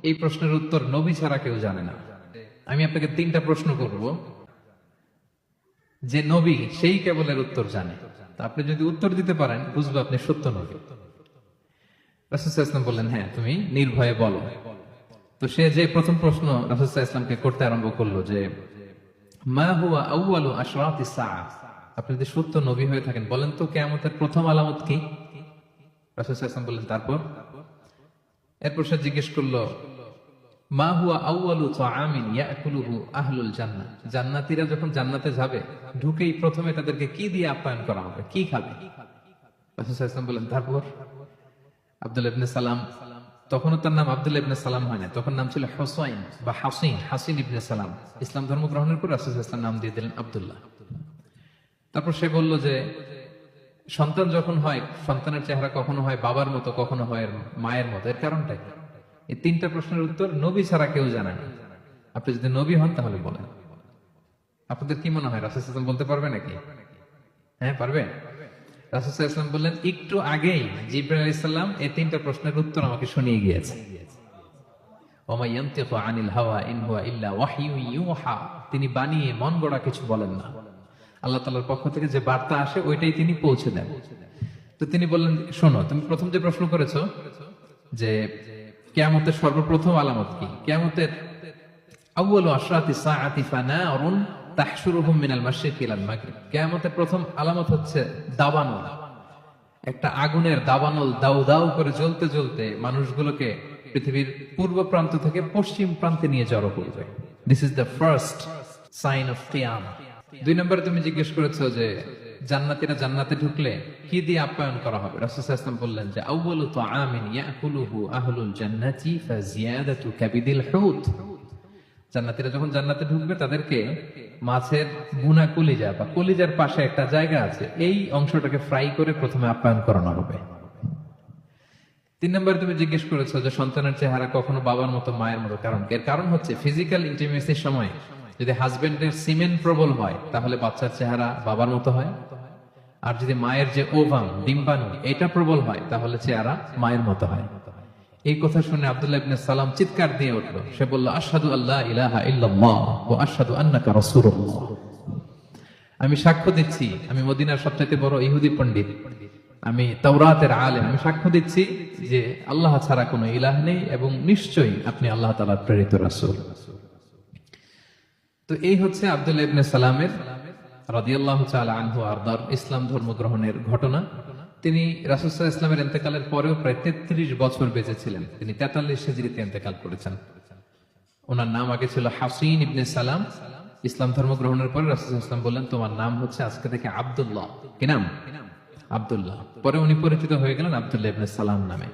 এই প্রশ্নের উত্তর নবী ছাড়া কেউ জানে না। আমি আপনাকে 3টা প্রশ্ন করব, যে নবী সেই কেবল এর উত্তর জানে। তা আপনি যদি উত্তর দিতে পারেন বুঝবো আপনি সত্য নবী। রাসূল সাল্লাল্লাহু আলাইহি ওয়াসাল্লাম বললেন, হ্যাঁ তুমি নির্ভয়ে বলো। তো সে যে প্রথম প্রশ্ন রাসূল সাল্লাল্লাহু আলাইহি ওয়াসাল্লামকে করতে আরম্ভ করলো যে মা হুয়া আউয়ালু আশরাতিস সাআহ, আপনি যদি সত্য নবী হয়ে থাকেন বলেন তো কিয়ামতের প্রথম আলামত কি? রাসূল সাল্লাল্লাহু আলাইহি ওয়াসাল্লাম বললেন তারপর? এরপর সে জিজ্ঞেস করলো মা হুয়া আউয়ালু তাআমিন ইয়াকুলুহু আহলুল জান্নাহ, জান্নাতীরা যখন জান্নাতে যাবে ঢুকেই প্রথমে তাদেরকে কি দিয়ে আপ্যায়ন করা হবে, কি খাবে? রাসূল সাল্লাল্লাহু আলাইহি ওয়াসাল্লাম বললেন তারপর? আব্দুল্লাহ ইবনে সালাম, তখনও তার নাম আব্দুল্লাহ ইবনে সালাম হয় না, তখন নাম ছিল হুসাইন বা হাসিন ইবনে সালাম। ইসলাম ধর্ম গ্রহণের পর রাসূল সাল্লাল্লাহু আলাইহি ওয়াসাল্লাম নাম দিয়ে দিলেন আব্দুল্লাহ। তারপর সে বলল যে সন্তান যখন হয় সন্তানের চেহারা কখনো হয় বাবার মতো, কখনো হয় মায়ের মতো, এর কারণটা কি? এই 3টা প্রশ্নের উত্তর নবী ছাড়া কেউ জানে না। আপনি যদি নবী হন তাহলে বলেন। আপনাদের কি মনে হয় রাসূল সাল্লাল্লাহু আলাইহি ওয়াসাল্লাম বলতে পারবে নাকি? হ্যাঁ পারবে। রাসূল সাল্লাল্লাহু আলাইহি ওয়াসাল্লাম বললেন একটু আগেই জিবরাইল আলাইহিস সালাম এই 3টা প্রশ্নের উত্তর আমাকে শুনিয়ে গিয়েছে। ওয়া মা ইয়ানতিকু আনিল হাওয়া ইন হুয়া ইল্লা ওয়াহয়ু ইউহা, তিনি বানিয়ে মন গড়া কিছু বলেন না। আল্লাহ তাআলার পক্ষ থেকে যে বার্তা আসে ওইটাই তিনি পৌঁছে দেন। তো তিনি বললেন শোনো, তুমি প্রথম যে প্রশ্ন করেছো যে কিয়ামতের সর্বপ্রথম আলামত কি, কিয়ামতের আউয়ালু আশরাতিস সাআতি ফানারুন তাহশুরুহুম মিনাল মাশরিকি ইলাল মাগরিব, কিয়ামতের প্রথম আলামত হচ্ছে দাবানল। একটা আগুনের দাবানল দাউ দাউ করে জ্বলতে জ্বলতে মানুষগুলোকে পৃথিবীর পূর্ব প্রান্ত থেকে পশ্চিম প্রান্তে নিয়ে জড়ো করবে। This is the first sign of কিয়ামা। 2 নম্বরে তুমি জিজ্ঞেস করেছো যে জান্নাতীরা জান্নাতে ঢুকলে কি দিয়ে আপ্যায়ন করা হবে। রাসূল সাল্লাল্লাহু আলাইহি ওয়াসাল্লাম বললেন যে আউয়ালু তাআমিন ইয়াকুলুহু আহলুল জান্নাতি ফাজিয়াদাতু কাবিদিল হুত, জান্নাতীরা যখন জান্নাতে ঢুকবে তাদেরকে মাছের বুনা কলিজা বা কলিজার পাশে একটা জায়গা আছে, এই অংশটাকে ফ্রাই করে প্রথমে আপ্যায়ন করানো হবে। 3 নম্বরে তুমি জিজ্ঞেস করেছো যে সন্তানের চেহারা কখনো বাবার মতো মায়ের মতো, কারণ এর কারণ হচ্ছে ফিজিক্যাল ইন্টিমেসির সময় যদি হাজবেন্ডের সিমেন প্রবল হয় তাহলে বাচ্চার চেহারা বাবার মতো হয়, আর যদি মায়ের যে ওভাম ডিম্বাণু এটা প্রবল হয় তাহলে চেহারা মায়ের মতো হয়। এই কথা শুনে আব্দুল্লাহ ইবনে সালাম চিৎকার দিয়ে উঠলো, সে বলল আশহাদু আল্লা ইলাহা ইল্লাল্লাহ ওয়া আশহাদু আন্নাকা রাসূলুল্লাহ, আমি সাক্ষ্য দিচ্ছি আমি মদিনার সবচেয়ে বড় ইহুদি পণ্ডিত, আমি তাওরাতের আলেম, আমি সাক্ষ্য দিচ্ছি যে আল্লাহ ছাড়া কোনো ইলাহ নেই এবং নিশ্চয়ই আপনি আল্লাহ তাআলার প্রেরিত রাসূল। তো এই হচ্ছে আব্দুল্লাহ ইবনে সালামের রাদিয়াল্লাহু তাআলা আনহু আরদার ইসলাম ধর্ম গ্রহণের ঘটনা। তিনি রাসূল সাল্লাল্লাহু আলাইহি ওয়াসাল্লামের ইন্তেকালের পরেও প্রায় 33 বছর বেঁচে ছিলেন। তিনি 43 হিজরিতে ইন্তেকাল করেছেন। ওনার নাম আগে ছিল হাসিন ইবনে সালাম। ইসলাম ধর্ম গ্রহণের পরে রাসূল সাল্লাল্লাহু আলাইহি ওয়াসাল্লাম বললেন তোমার নাম হচ্ছে আজকে থেকে আব্দুল্লাহ। কি নাম? আব্দুল্লাহ। পরে উনি পরিচিত হয়ে গেলেন আব্দুল্লাহ ইবনে সালাম নামে।